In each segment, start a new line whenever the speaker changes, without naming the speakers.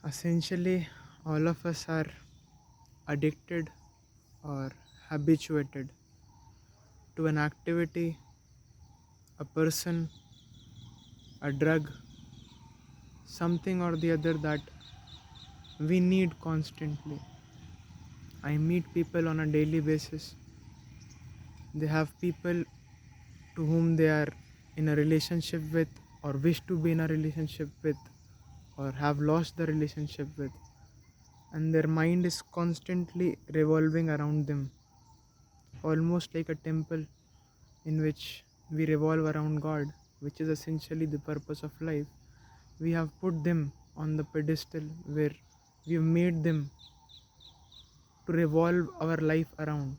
Essentially, all of us are addicted or habituated to an activity, a person, a drug, something or the other that we need constantly. I meet people on a daily basis. They have people to whom they are in a relationship with, or wish to be in a relationship with, or have lost the relationship with, and their mind is constantly revolving around them, almost like a temple in which we revolve around God, which is essentially the purpose of life. We have put them on the pedestal where we have made them to revolve our life around.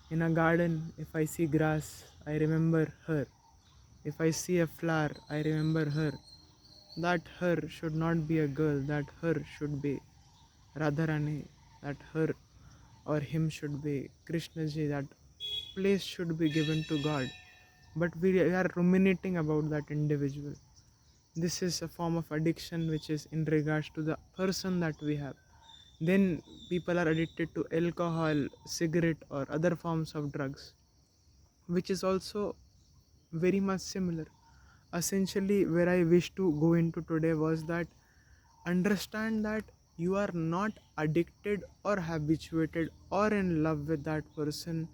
In a garden, if I see grass, I remember her. If I see a flower, I remember her. That her should not be a girl, that her should be Radharani, that her or him should be Krishnaji, that place should be given to God. But we are ruminating about that individual. This is a form of addiction which is in regards to the person that we have. Then people are addicted to alcohol, cigarette, or other forms of drugs, which is also very much similar. Essentially, where I wish to go into today was that understand that you are not addicted or habituated or in love with that person.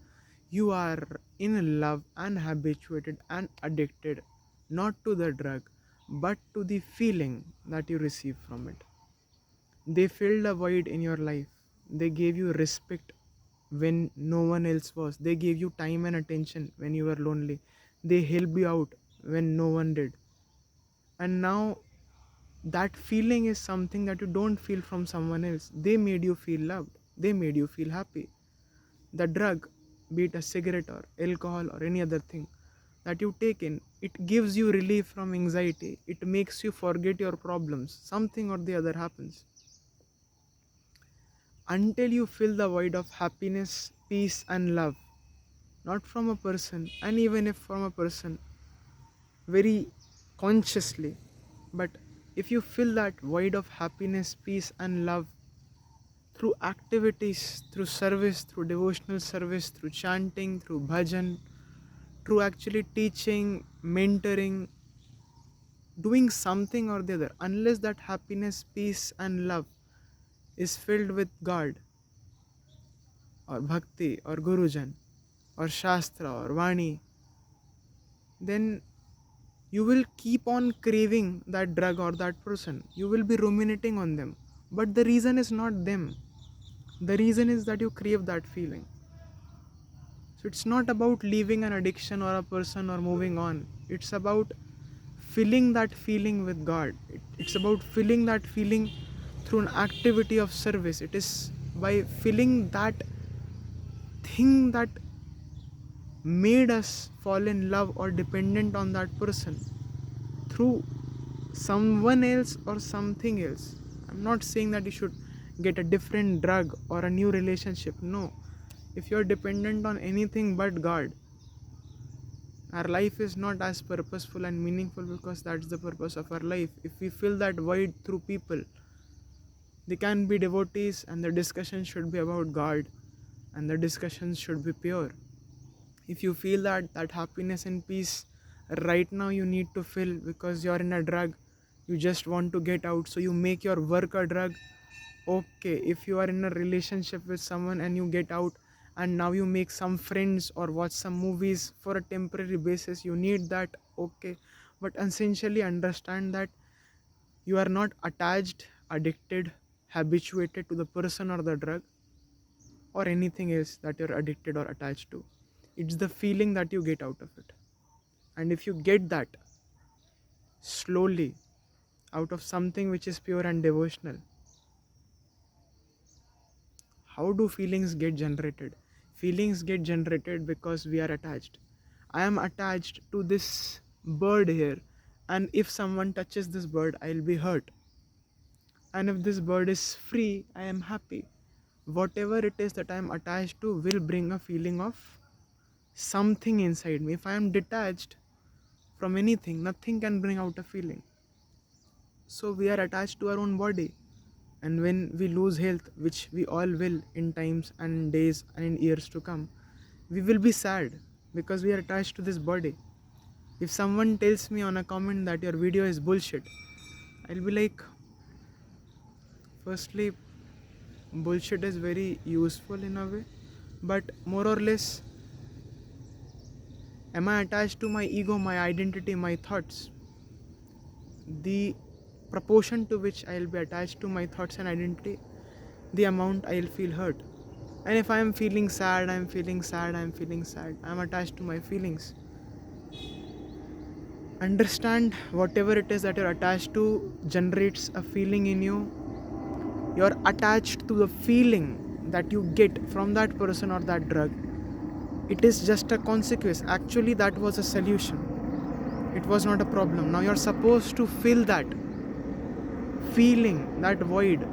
You are in love and habituated and addicted not to the drug but to the feeling that you receive from it. They filled a void in your life. They gave you respect when no one else was. They gave you time and attention when you were lonely. They helped you out when no one did. And now that feeling is something that you don't feel from someone else. They made you feel loved. They made you feel happy. The drug, be it a cigarette or alcohol or any other thing that you take in, it gives you relief from anxiety. It makes you forget your problems. Something or the other happens. Until you fill the void of happiness, peace, and love, not from a person, and even if from a person, very consciously, but if you fill that void of happiness, peace, and love through activities, through service, through devotional service, through chanting, through bhajan, through actually teaching, mentoring, doing something or the other, unless that happiness, peace, and love is filled with God or bhakti or gurujan or shastra or vani, then you will keep on craving that drug or that person. You will be ruminating on them. But the reason is not them. The reason is that you crave that feeling. So it's not about leaving an addiction or a person or moving on. It's about filling that feeling with God. It's about filling that feeling through an activity of service. It is by filling that thing that made us fall in love or dependent on that person through someone else or something else. I'm not saying that you should get a different drug or a new relationship. No. If you're dependent on anything but God, our life is not as purposeful and meaningful, because that's the purpose of our life. If we fill that void through people, they can be devotees and the discussion should be about God and the discussions should be pure. If you feel that happiness and peace right now you need to fill because you're in a drug, you just want to get out, so you make your work a drug. Okay, if you are in a relationship with someone and you get out and now you make some friends or watch some movies for a temporary basis, you need that. Okay, but essentially understand that you are not attached, addicted, habituated to the person or the drug or anything else that you're addicted or attached to. It's the feeling that you get out of it. And if you get that slowly out of something which is pure and devotional, how do feelings get generated? Feelings get generated because we are attached. I am attached to this bird here, and if someone touches this bird, I'll be hurt. And if this bird is free, I am happy. Whatever it is that I am attached to will bring a feeling of something inside me. If I am detached from anything, nothing can bring out a feeling. So we are attached to our own body. And when we lose health, which we all will in times and in days and in years to come, we will be sad because we are attached to this body. If someone tells me on a comment that your video is bullshit, I'll be like, firstly, bullshit is very useful in a way, but more or less, am I attached to my ego, my identity, my thoughts? The proportion to which I'll be attached to my thoughts and identity, the amount I'll feel hurt. And if I am feeling sad, I'm feeling sad, I'm feeling sad, I'm attached to my feelings. Understand whatever it is that you're attached to generates a feeling in you. You're attached to the feeling that you get from that person or that drug. It is just a consequence. Actually, that was a solution. It was not a problem. Now you're supposed to fill that feeling, that void,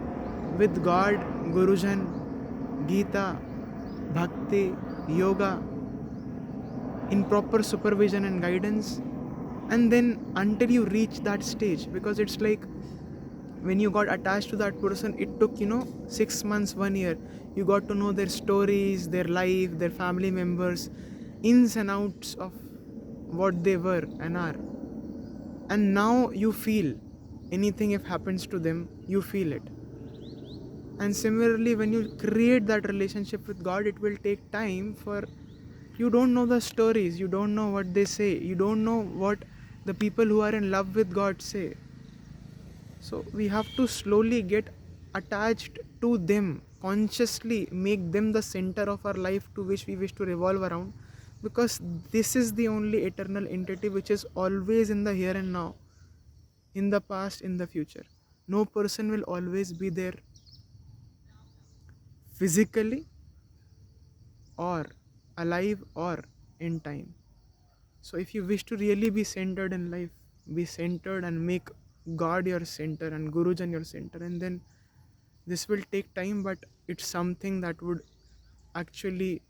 with God, Gurujan, Gita, Bhakti, Yoga, in proper supervision and guidance. And then until you reach that stage, because it's like when you got attached to that person, it took 6 months, 1 year. You got to know their stories, their life, their family members, ins and outs of what they were and are. And now you feel anything if happens to them, you feel it. And similarly, when you create that relationship with God, it will take time. For you don't know the stories, you don't know what they say, you don't know what the people who are in love with God say. So we have to slowly get attached to them, consciously make them the center of our life to which we wish to revolve around, because this is the only eternal entity which is always in the here and now, in the past, in the future. No person will always be there physically or alive or in time. So if you wish to really be centered in life, be centered and make God your center and Gurujan your center, and then this will take time, but it's something that would actually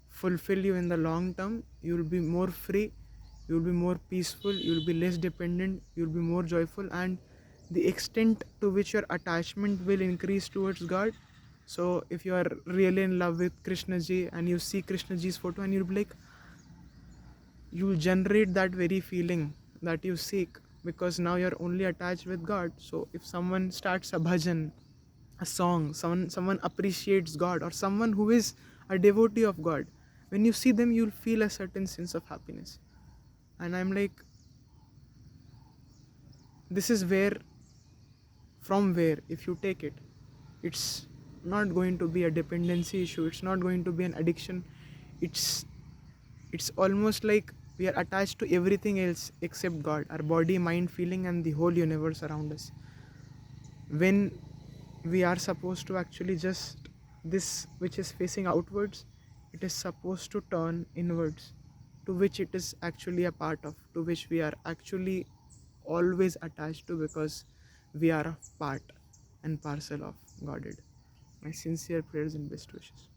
fulfill you in the long term. You will be more free, you will be more peaceful, you will be less dependent, you will be more joyful, and the extent to which your attachment will increase towards God. So if you are really in love with Krishna ji and you see Krishna ji's photo, and you'll be like, you'll generate that very feeling that you seek, because now you're only attached with God. So if someone starts a bhajan, a song, someone appreciates God, or someone who is a devotee of God, when you see them, you'll feel a certain sense of happiness. And I'm like, this is where, from where, if you take it, it's not going to be a dependency issue, it's not going to be an addiction. It's almost like we are attached to everything else except God, our body, mind, feeling, and the whole universe around us, when we are supposed to actually just, this which is facing outwards, it is supposed to turn inwards, to which it is actually a part of, to which we are actually always attached to, because we are a part and parcel of Godhead. My sincere prayers and best wishes.